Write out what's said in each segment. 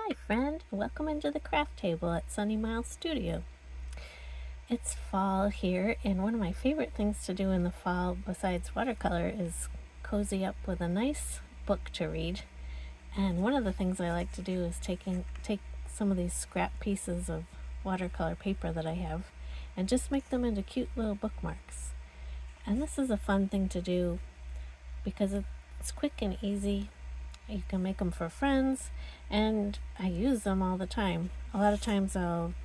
Hi friend, welcome into the craft table at Sunny Mile Studio. It's fall here, and one of my favorite things to do in the fall besides watercolor is cozy up with a nice book to read. And one of the things I like to do is take some of these scrap pieces of watercolor paper that I have and just make them into cute little bookmarks. And this is a fun thing to do because it's quick and easy. You can make them for friends, and I use them all the time. A lot of times I'll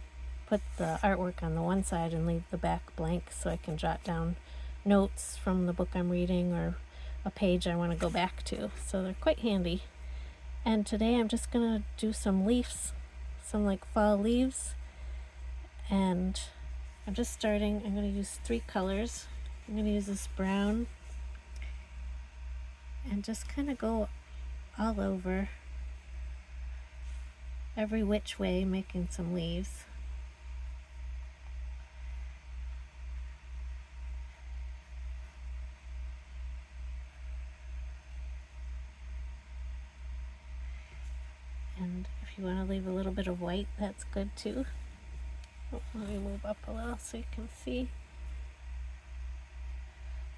put the artwork on the one side and leave the back blank so I can jot down notes from the book I'm reading or a page I want to go back to. So they're quite handy. And today I'm just going to do some leaves, some like fall leaves. And I'm just starting. I'm going to use 3 colors. I'm going to use this brown and just kind of go all over, every which way, making some leaves. And if you want to leave a little bit of white, that's good too. Oh, let me move up a little so you can see.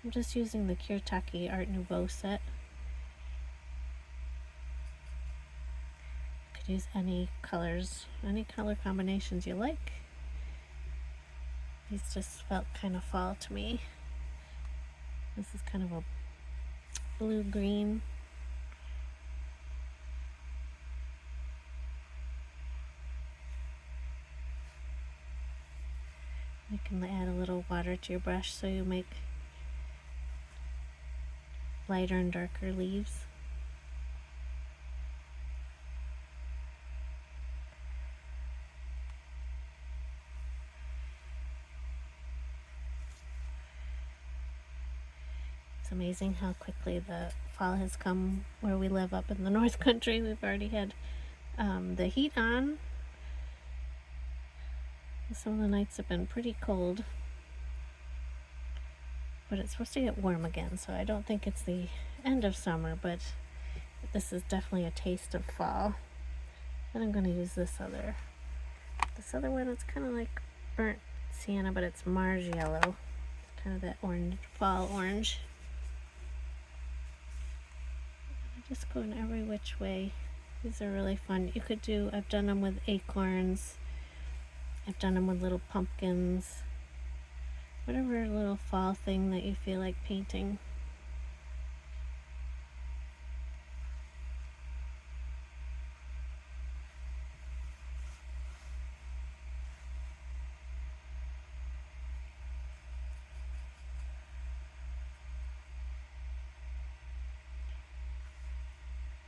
I'm just using the Kirtaki Art Nouveau set. You could use any colors, any color combinations you like. These just felt kind of fall to me. This is kind of a blue-green. You can add a little water to your brush so you make lighter and darker leaves. It's amazing how quickly the fall has come where we live up in the North Country. We've already had the heat on. Some of the nights have been pretty cold, but it's supposed to get warm again, so I don't think it's the end of summer, but this is definitely a taste of fall. And I'm going to use this other one. It's kind of like burnt sienna, but it's Mars yellow. It's kind of that orange, fall orange. I'm just going every which way. These are really fun. You could do, I've done them with acorns. I've done them with little pumpkins. Whatever little fall thing that you feel like painting.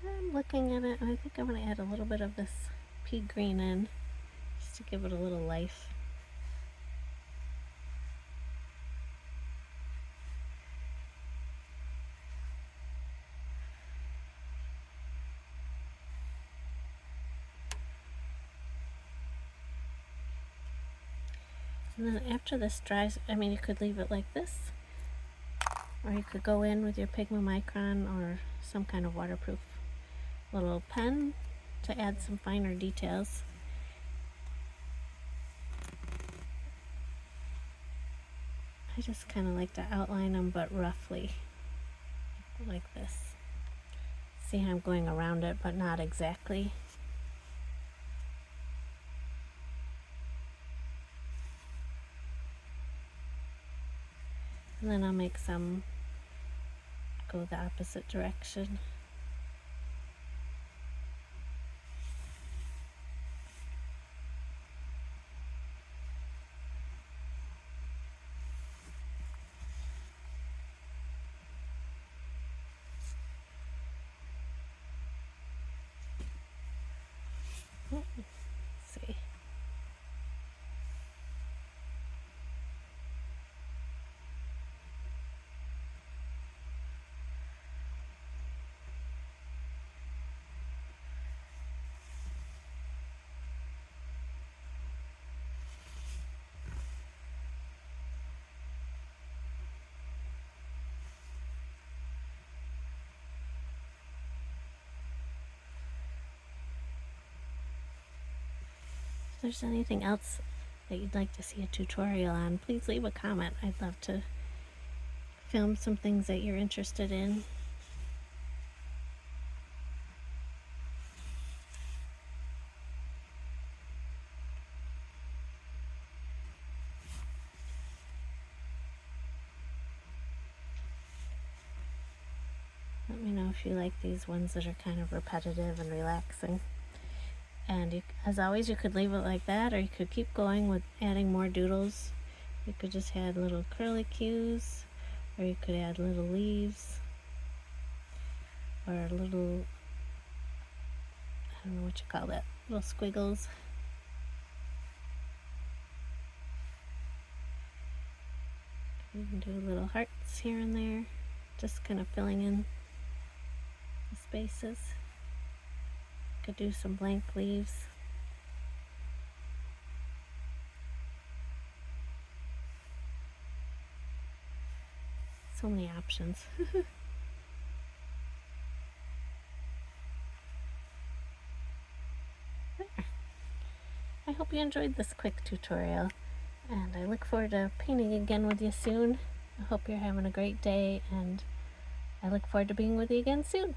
I'm looking at it, and I think I'm going to add a little bit of this pea green in, just to give it a little life. And then after this dries, you could leave it like this, or you could go in with your Pigment Micron or some kind of waterproof little pen to add some finer details. I just kind of like to outline them, but roughly, like this. See how I'm going around it, but not exactly. And then I'll make some go the opposite direction. Let's see. there's anything else that you'd like to see a tutorial on, please leave a comment. I'd love to film some things that you're interested in. Let me know if you like these ones that are kind of repetitive and relaxing. And as always, you could leave it like that, or you could keep going with adding more doodles. You could just add little curly cues, or you could add little leaves, or little, I don't know what you call that, little squiggles. You can do little hearts here and there, just kind of filling in the spaces. Could do some blank leaves. So many options. I hope you enjoyed this quick tutorial, and I look forward to painting again with you soon. I hope you're having a great day, and I look forward to being with you again soon.